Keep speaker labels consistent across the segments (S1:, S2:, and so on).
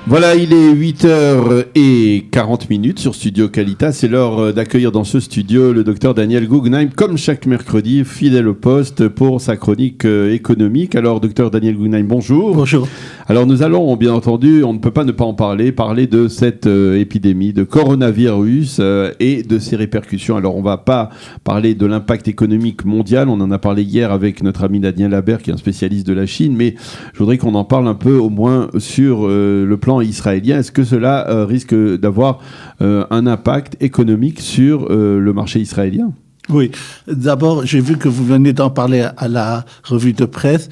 S1: Voilà, il est 8h40 sur Studio Qualitas. C'est l'heure d'accueillir dans ce studio le docteur Daniel Guggenheim, comme chaque mercredi, fidèle au poste pour sa chronique économique. Alors, docteur Daniel Guggenheim, bonjour.
S2: Bonjour.
S1: Alors, nous allons, bien entendu, on ne peut pas ne pas en parler de cette épidémie de coronavirus et de ses répercussions. Alors, on ne va pas parler de l'impact économique mondial. On en a parlé hier avec notre ami Daniel Habert, qui est un spécialiste de la Chine. Mais je voudrais qu'on en parle un peu, au moins, sur le plan israélien. Est-ce que cela risque d'avoir un impact économique sur le marché israélien ?
S2: Oui. D'abord, j'ai vu que vous venez d'en parler à la revue de presse.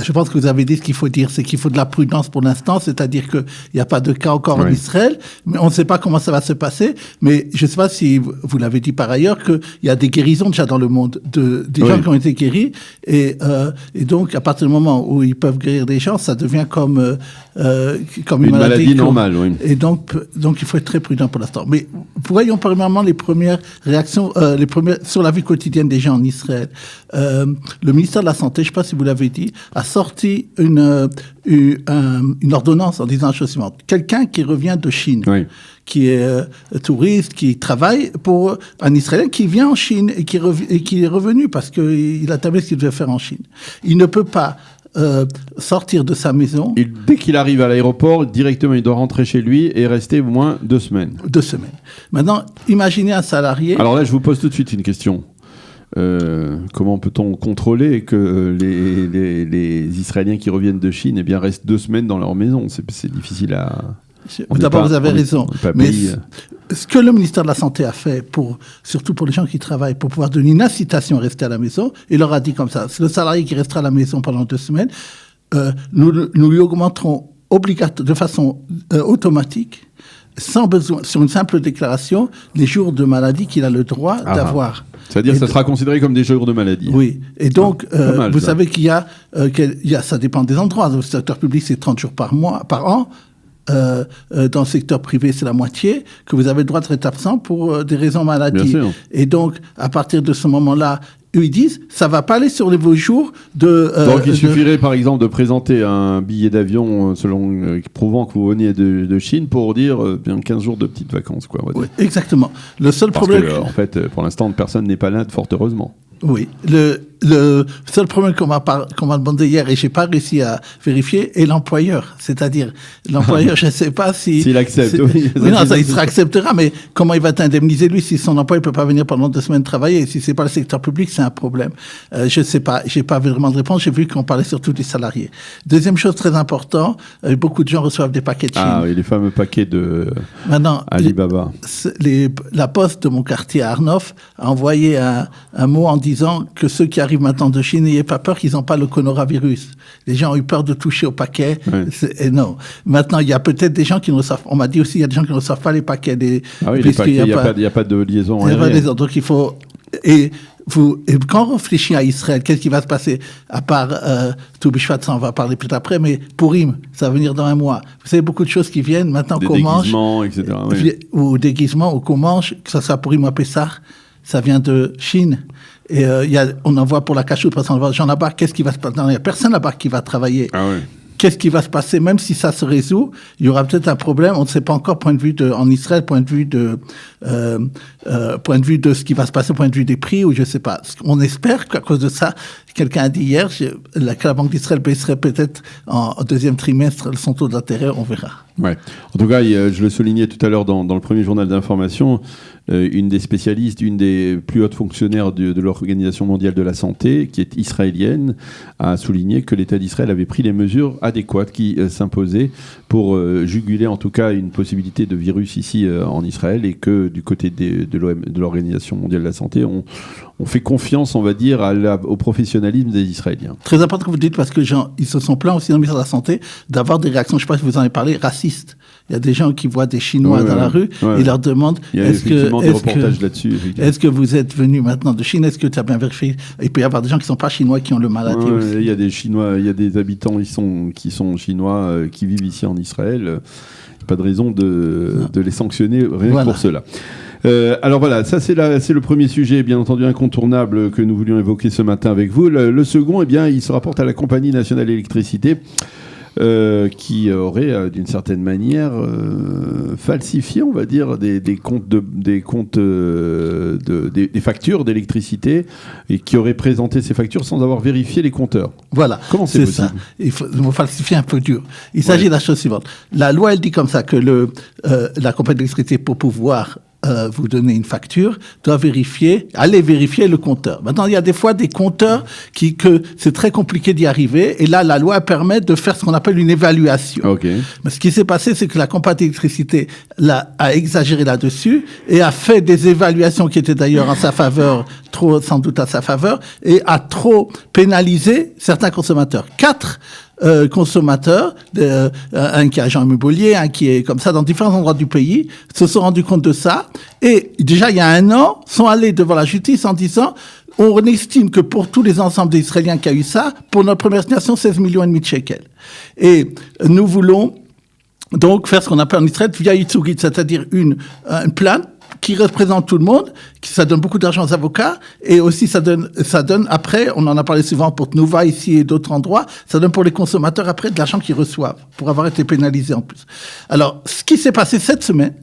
S2: Je pense que vous avez dit ce qu'il faut dire, c'est qu'il faut de la prudence pour l'instant, c'est-à-dire qu'il n'y a pas de cas encore en Israël, mais on ne sait pas comment ça va se passer. Mais je ne sais pas si vous l'avez dit par ailleurs, qu'il y a des guérisons déjà dans le monde, des gens qui ont été guéris. Et donc, à partir du moment où ils peuvent guérir des gens, ça devient comme une maladie
S1: normale. Oui.
S2: Et donc, il faut être très prudent pour l'instant. Mais voyons premièrement les premières réactions sur la vie quotidienne des gens en Israël. Le ministère de la Santé, je ne sais pas si vous l'avez dit, a sorti une ordonnance en disant la chose suivante. Quelqu'un qui revient de Chine, qui est touriste, qui travaille pour un Israélien qui vient en Chine et qui est revenu parce qu'il a terminé ce qu'il devait faire en Chine. Il ne peut pas sortir de sa maison.
S1: Et dès qu'il arrive à l'aéroport, directement, il doit rentrer chez lui et rester au moins 2 semaines.
S2: 2 semaines. Maintenant, imaginez un salarié...
S1: Alors là, je vous pose tout de suite une question. Comment peut-on contrôler que les Israéliens qui reviennent de Chine restent 2 semaines dans leur maison ? C'est difficile à...
S2: D'abord, vous avez raison. Mais ce que le ministère de la Santé a fait, surtout pour les gens qui travaillent, pour pouvoir donner une incitation à rester à la maison, il leur a dit comme ça, c'est le salarié qui restera à la maison pendant 2 semaines, nous lui augmenterons de façon automatique, sans besoin, sur une simple déclaration, les jours de maladie qu'il a le droit d'avoir.
S1: C'est-à-dire que ça sera considéré comme des jours de maladie.
S2: Oui. Et donc, vous savez qu'il y a, ça dépend des endroits. Dans le secteur public, c'est 30 jours par an. Dans le secteur privé, c'est la moitié, que vous avez le droit de être absent pour des raisons maladie. Et donc, à partir de ce moment-là, eux, ils disent, ça va pas aller sur vos jours de...
S1: donc, il suffirait, par exemple, de présenter un billet d'avion prouvant que vous veniez de Chine pour dire 15 jours de petites vacances, quoi.
S2: Oui, exactement. Le seul
S1: Parce
S2: problème...
S1: en fait, pour l'instant, personne n'est pas là, fort heureusement.
S2: Oui. Le seul problème qu'on m'a demandé hier, et j'ai pas réussi à vérifier, est l'employeur. C'est-à-dire, l'employeur, je ne sais pas si...
S1: S'il accepte,
S2: oui. Non, il se acceptera, mais comment il va t'indemniser, lui, si son employé ne peut pas venir pendant 2 semaines travailler? Et si c'est pas le secteur public, c'est un problème. Je ne sais pas, j'ai pas vraiment de réponse. J'ai vu qu'on parlait surtout des salariés. Deuxième chose très importante, beaucoup de gens reçoivent des paquets de Chine.
S1: Ah oui, les fameux paquets de Alibaba.
S2: La poste de mon quartier à Arnof a envoyé un mot en disant que ceux qui arrivent maintenant de Chine, n'ayez pas peur qu'ils n'ont pas le coronavirus. Les gens ont eu peur de toucher au paquet. Et non. Maintenant, il y a peut-être des gens qui ne reçoivent... On m'a dit aussi, il y a des gens qui ne reçoivent pas les paquets.
S1: Il n'y a pas de liaison aérienne.
S2: Donc, il faut... Et quand on réfléchit à Israël, qu'est-ce qui va se passer? À part Tou Bishvat, ça on va parler plus après, mais Purim, ça va venir dans 1 mois. Vous savez, beaucoup de choses qui viennent maintenant qu'on mange. Des
S1: déguisements, etc.
S2: Ou déguisements, ou qu'on mange, que ça soit Purim ou Pessah, ça vient de Chine. Et on en voit pour la cachoute, parce qu'on voit Jean là-bas, qu'est-ce qui va se passer? Il n'y a personne là-bas qui va travailler. Qu'est-ce qui va se passer? Même si ça se résout, il y aura peut-être un problème. On ne sait pas encore, en Israël, point de vue de ce qui va se passer, point de vue des prix, ou je ne sais pas. On espère qu'à cause de ça, quelqu'un a dit hier, que la Banque d'Israël baisserait peut-être en 2e trimestre son taux d'intérêt, on verra.
S1: Ouais. En tout cas, je le soulignais tout à l'heure dans le premier journal d'information, une des spécialistes, une des plus hautes fonctionnaires de l'Organisation mondiale de la santé, qui est israélienne, a souligné que l'État d'Israël avait pris les mesures adéquates qui s'imposaient pour juguler en tout cas une possibilité de virus ici en Israël, et que du côté de l'Organisation mondiale de la santé, on fait confiance, on va dire, au professionnalisme des Israéliens.
S2: Très important que vous dites, parce que ils se sont plaints aussi dans le ministère de la Santé d'avoir des réactions, je ne sais pas si vous en avez parlé, racistes. Il y a des gens qui voient des Chinois dans la rue, ils leur demandent est-ce que vous êtes venu maintenant de Chine, est-ce que tu as bien vérifié? Il peut y avoir des gens qui ne sont pas chinois qui ont le maladie aussi.
S1: Il y a des Chinois, il y a des habitants qui sont chinois qui vivent ici en Israël. Pas de raison de les sanctionner rien que pour cela. Alors voilà, ça c'est le premier sujet, bien entendu incontournable, que nous voulions évoquer ce matin avec vous. Le second, il se rapporte à la Compagnie nationale d'électricité. qui aurait, d'une certaine manière, falsifié, on va dire, des factures d'électricité et qui aurait présenté ces factures sans avoir vérifié les compteurs.
S2: Voilà.
S1: Comment c'est possible ?
S2: Ça. Il faut falsifier un peu dur. Il s'agit de la chose suivante. La loi, elle dit comme ça que la compagnie d'électricité, pour pouvoir vous donner une facture, doit aller vérifier le compteur. Maintenant, il y a des fois des compteurs que c'est très compliqué d'y arriver, et là, la loi permet de faire ce qu'on appelle une évaluation.
S1: Okay.
S2: Mais ce qui s'est passé, c'est que la compagnie d'électricité a exagéré là-dessus et a fait des évaluations qui étaient d'ailleurs en sa faveur, sans doute à sa faveur, et a trop pénalisé certains consommateurs. 4 consommateurs, un qui est agent immobilier, un qui est comme ça dans différents endroits du pays, se sont rendus compte de ça et déjà il y a 1 an sont allés devant la justice en disant on estime que pour tous les ensembles des Israéliens qui a eu ça, pour notre première destination, 16,5 millions de shekels. Et nous voulons donc faire ce qu'on appelle en Israël via Yitzugit, c'est-à-dire une plainte qui représente tout le monde, ça donne beaucoup d'argent aux avocats, et aussi ça donne après, on en a parlé souvent pour Tnuva ici et d'autres endroits, ça donne pour les consommateurs après de l'argent qu'ils reçoivent, pour avoir été pénalisés en plus. Alors, ce qui s'est passé cette semaine,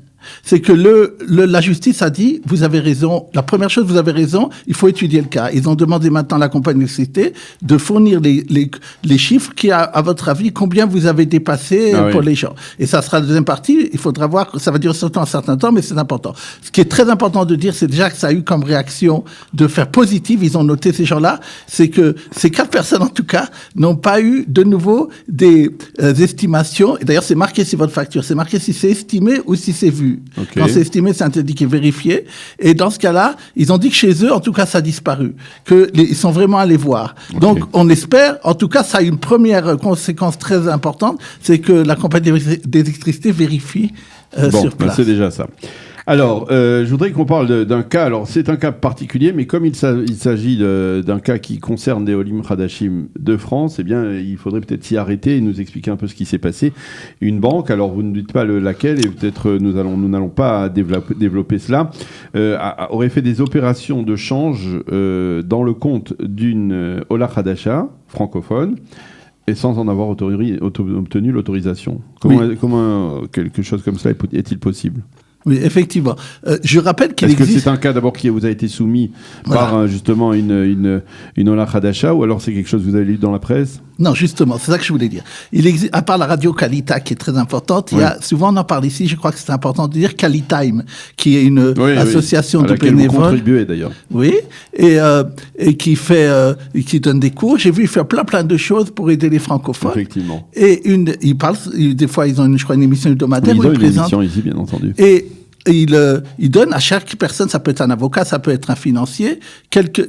S2: c'est que la justice a dit, vous avez raison, la première chose, vous avez raison, il faut étudier le cas. Ils ont demandé maintenant à la compagnie d'électricité de fournir les chiffres qui, à votre avis, combien vous avez dépassé pour les gens. Et ça sera la deuxième partie, il faudra voir, ça va durer un certain temps, mais c'est important. Ce qui est très important de dire, c'est déjà que ça a eu comme réaction de faire positive, ils ont noté ces gens-là, c'est que ces 4 personnes, en tout cas, n'ont pas eu de nouveau des estimations, et d'ailleurs c'est marqué sur votre facture, c'est marqué si c'est estimé ou si c'est vu. Okay. Quand c'est estimé, c'est indiqué vérifié. Et dans ce cas-là, ils ont dit que chez eux, en tout cas, ça a disparu. Ils sont vraiment allés voir. Okay. Donc, on espère, en tout cas, ça a une première conséquence très importante, c'est que la compagnie d'électricité vérifie sur place.
S1: C'est déjà ça. Alors, je voudrais qu'on parle d'un cas. Alors, c'est un cas particulier, mais comme il s'agit d'un cas qui concerne des Olim Hadashim de France, eh bien, il faudrait peut-être s'y arrêter et nous expliquer un peu ce qui s'est passé. Une banque, alors vous ne dites pas laquelle, et peut-être nous n'allons pas développer cela, aurait fait des opérations de change dans le compte d'une Ola Hadasha francophone, et sans en avoir obtenu l'autorisation. Comment quelque chose comme cela est-il possible ?
S2: Oui, effectivement. Je rappelle qu'il
S1: existe... Est-ce que c'est un cas d'abord qui vous a été soumis par justement une Ola Hadasha, ou alors c'est quelque chose que vous avez lu dans la presse ?
S2: Non, justement, c'est ça que je voulais dire. Il existe, à part la radio Kalita qui est très importante, il y a, souvent on en parle ici, je crois que c'est important de dire Kalitime, qui est une association de bénévoles. Vous
S1: contribuez d'ailleurs.
S2: Oui, et qui donne des cours. J'ai vu faire plein de choses pour aider les francophones.
S1: Effectivement.
S2: Et ils parlent, des fois ils ont une émission hebdomadaire où ils présentent.
S1: Ils ont une émission ici, bien entendu.
S2: Et il donne à chaque personne, ça peut être un avocat, ça peut être un financier,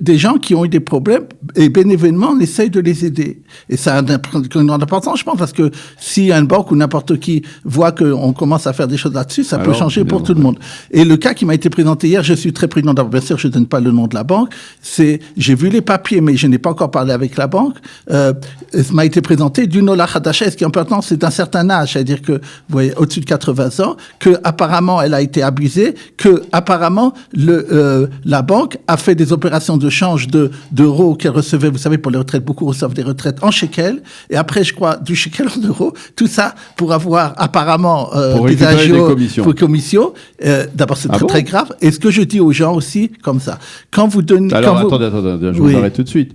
S2: des gens qui ont eu des problèmes, et bénévolement, on essaye de les aider. Et ça a une grande importance, je pense, parce que si une banque ou n'importe qui voit qu'on commence à faire des choses là-dessus, ça peut changer pour tout le monde. Et le cas qui m'a été présenté hier, je suis très prudent d'abord, bien sûr, je ne donne pas le nom de la banque, j'ai vu les papiers, mais je n'ai pas encore parlé avec la banque, m'a été présenté d'une Ola Hadasha, ce qui est important, c'est d'un certain âge, c'est-à-dire que, vous voyez, au-dessus de 80 ans, que apparemment elle a été abusée, que apparemment la banque a fait des opérations de change d'euros qu'elle recevait, vous savez, pour les retraites, beaucoup reçoivent des retraites en shekels, et après, je crois, du shekel en euros, tout ça pour avoir apparemment
S1: des agios
S2: pour commission. D'abord, c'est très grave. Et ce que je dis aux gens aussi, comme ça, quand vous donnez...
S1: Alors, attendez, je vous arrête tout de suite.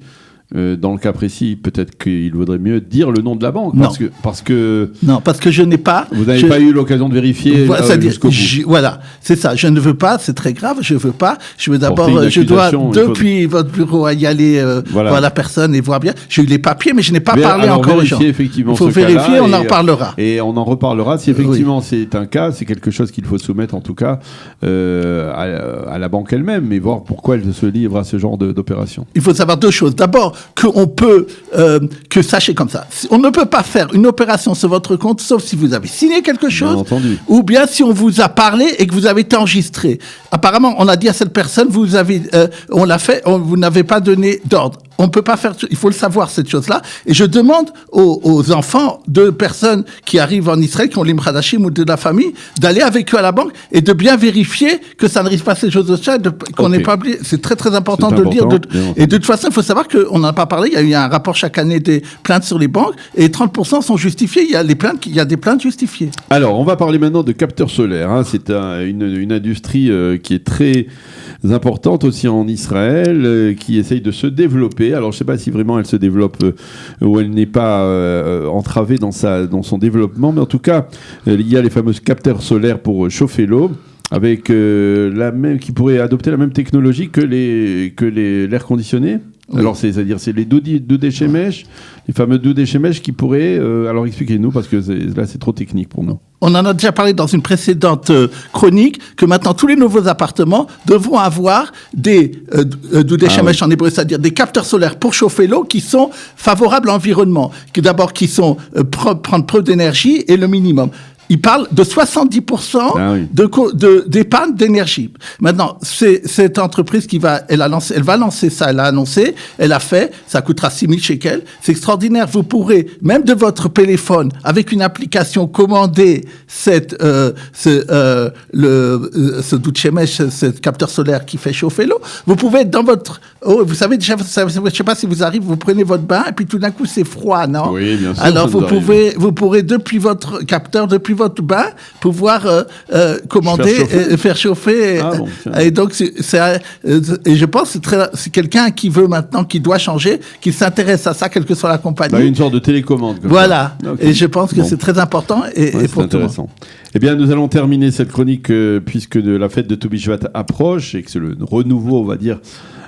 S1: Dans le cas précis, peut-être qu'il vaudrait mieux dire le nom de la banque. Parce que
S2: non, parce que je n'ai pas...
S1: Vous n'avez pas eu l'occasion de vérifier jusqu'au bout.
S2: Voilà, c'est ça. Je ne veux pas, c'est très grave, je veux pas. Je veux d'abord, je dois, depuis votre bureau, y aller voir la personne et voir bien. J'ai eu les papiers, mais je n'ai pas parlé encore aux gens.
S1: Il
S2: faut vérifier, on en reparlera.
S1: Et on en reparlera. Si effectivement c'est un cas, c'est quelque chose qu'il faut soumettre en tout cas à la banque elle-même, mais voir pourquoi elle se livre à ce genre d'opération.
S2: Il faut savoir 2 choses. D'abord, qu'on peut, que sachez comme ça, on ne peut pas faire une opération sur votre compte sauf si vous avez signé quelque chose, ou bien si on vous a parlé et que vous avez été enregistré. Apparemment, on a dit à cette personne, vous avez, on l'a fait, vous n'avez pas donné d'ordre. on peut pas faire, il faut le savoir, cette chose-là. Et je demande aux enfants de personnes qui arrivent en Israël, qui ont l'Imra Hashim ou de la famille, d'aller avec eux à la banque et de bien vérifier que ça ne risque pas ces choses sociales, qu'on n'ait pas oublié. C'est très, très important de le dire. Et de toute façon, il faut savoir qu'on n'en a pas parlé. Il y a eu un rapport chaque année des plaintes sur les banques et 30% sont justifiées. Il y a des plaintes justifiées.
S1: Alors, on va parler maintenant de capteurs solaires. Hein. C'est une industrie qui est très importante aussi en Israël, qui essaye de se développer. Alors, je ne sais pas si vraiment elle se développe ou elle n'est pas entravée dans son développement, mais en tout cas, il y a les fameux capteurs solaires pour chauffer l'eau, avec qui pourraient adopter la même technologie que l'air conditionné. Oui. Alors, c'est-à-dire, c'est les Dudei Shemesh, les fameux Dudei Shemesh qui pourraient... alors, expliquez-nous, parce que là, c'est trop technique pour nous.
S2: On en a déjà parlé dans une précédente chronique, que maintenant, tous les nouveaux appartements devront avoir des Dudei Shemesh en hébreu, c'est-à-dire des capteurs solaires pour chauffer l'eau qui sont favorables à l'environnement, qui sont prendre peu d'énergie et le minimum. Il parle de 70% d'épargne d'énergie. Maintenant, c'est cette entreprise elle va lancer ça, elle a annoncé, elle a fait, ça coûtera 6 000 shekels. C'est extraordinaire. Vous pourrez, même de votre téléphone, avec une application, commander ce Dudei Shemesh, ce capteur solaire qui fait chauffer l'eau. Vous pouvez être dans votre eau, vous savez déjà, je sais pas si vous arrivez, vous prenez votre bain, et puis tout d'un coup, c'est froid, non?
S1: Oui, bien sûr.
S2: Alors, vous pourrez, depuis votre capteur, depuis votre bain, pouvoir commander et faire chauffer. Et donc, et je pense que c'est quelqu'un qui veut maintenant, qui doit changer, qui s'intéresse à ça, quelle que soit la compagnie.
S1: Une sorte de télécommande.
S2: Voilà. Okay. Et je pense que c'est très important. Et pour
S1: intéressant. Eh bien, nous allons terminer cette chronique puisque la fête de Tobi Shvat approche et que c'est le renouveau, on va dire,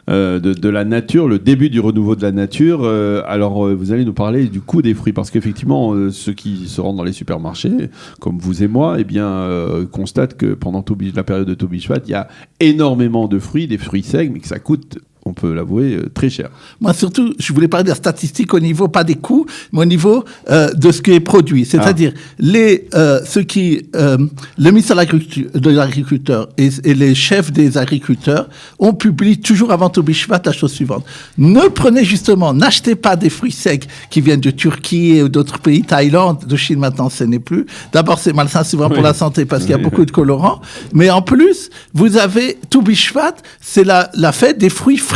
S1: de la nature, le début du renouveau de la nature. Alors, vous allez nous parler du coût des fruits, parce qu'effectivement, ceux qui se rendent dans les supermarchés, comme vous et moi, eh bien, constatent que pendant la période de Tobi Shvat, il y a énormément de fruits, des fruits secs, mais que ça coûte, on peut l'avouer, très cher.
S2: Moi, surtout, je voulais parler des statistiques au niveau, pas des coûts, mais au niveau de ce qui est produit. C'est-à-dire, le ministère de l'Agriculteur et les chefs des agriculteurs ont publié toujours avant Tobi Shvat la chose suivante. N'achetez pas des fruits secs qui viennent de Turquie et d'autres pays, Thaïlande, de Chine maintenant, ce n'est plus. D'abord, c'est malsain souvent pour la santé parce qu'il y a beaucoup de colorants. Mais en plus, vous avez Tobi Shvat, c'est la fête des fruits frais.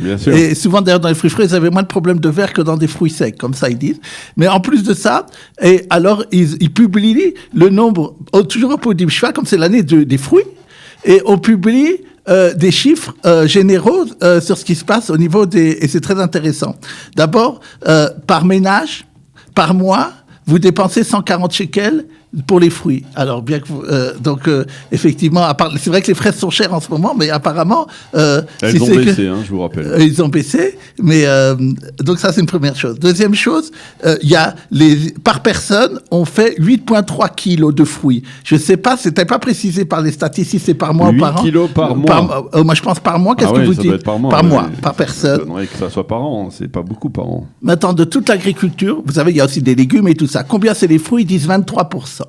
S1: Bien sûr.
S2: Et souvent, d'ailleurs, dans les fruits frais, ils avaient moins de problèmes de verre que dans des fruits secs, comme ça ils disent. Mais en plus de ça, et alors, ils publient le nombre, toujours au Tobi Shvat, comme c'est l'année des fruits, et on publie des chiffres généraux sur ce qui se passe au niveau et c'est très intéressant. D'abord, par ménage, par mois, vous dépensez 140 shekels pour les fruits. Alors, bien que effectivement, c'est vrai que les fraises sont chères en ce moment, mais apparemment...
S1: elles ont baissé, je vous rappelle.
S2: Ils ont baissé, mais... donc ça, c'est une première chose. Deuxième chose, par personne, on fait 8,3 kilos de fruits. Je ne sais pas, c'était pas précisé par les statistiques, c'est par mois ou par an.
S1: 8 kilos par mois.
S2: Moi, je pense par mois. Qu'est-ce que vous dites?
S1: Par mois.
S2: Par mois, par personne.
S1: Je que ça soit par an, c'est pas beaucoup par an.
S2: Maintenant, de toute l'agriculture, vous savez, il y a aussi des légumes et tout ça. Combien c'est les fruits? Ils disent 23%.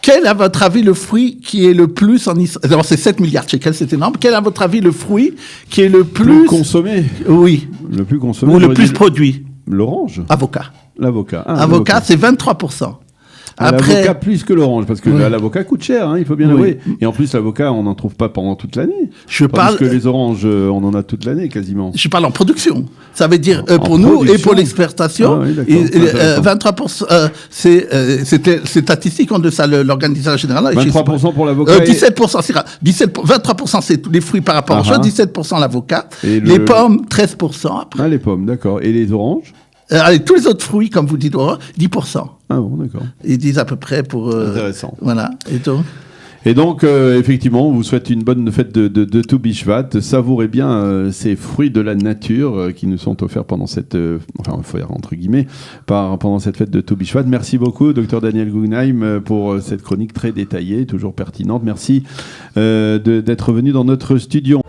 S2: Quel, à votre avis, le fruit qui est le plus en Israël? Alors, c'est 7 milliards de shekels, c'est énorme. Quel, à votre avis, le fruit qui est le plus
S1: consommé?
S2: Oui.
S1: Le plus consommé.
S2: Ou le plus produit?
S1: L'orange.
S2: Avocat.
S1: L'avocat.
S2: Avocat, c'est 23%.
S1: Après, l'avocat plus que l'orange, parce que l'avocat coûte cher, il faut bien l'avouer. Et en plus, l'avocat, on n'en trouve pas pendant toute l'année. Parce que les oranges, on en a toute l'année quasiment.
S2: Je parle en production. Ça veut dire pour nous et pour l'exportation, 23%, c'est statistique de ça, l'organisation générale.
S1: 23% pour l'avocat.
S2: 17%, c'est rare. 23% c'est tous les fruits par rapport aux choses, 17% l'avocat. Les pommes, 13% après.
S1: Les pommes, d'accord. Et les oranges?
S2: Allez, tous les autres fruits, comme vous dites, 10%.
S1: Ah bon, d'accord.
S2: Ils disent à peu près pour...
S1: Intéressant.
S2: Voilà.
S1: Et donc, effectivement, on vous souhaite une bonne fête de Tobi Shvat. Savourez bien ces fruits de la nature qui nous sont offerts pendant cette... entre guillemets, pendant cette fête de Tobi Shvat. Merci beaucoup, Dr Daniel Guggenheim, pour cette chronique très détaillée, toujours pertinente. Merci d'être venu dans notre studio.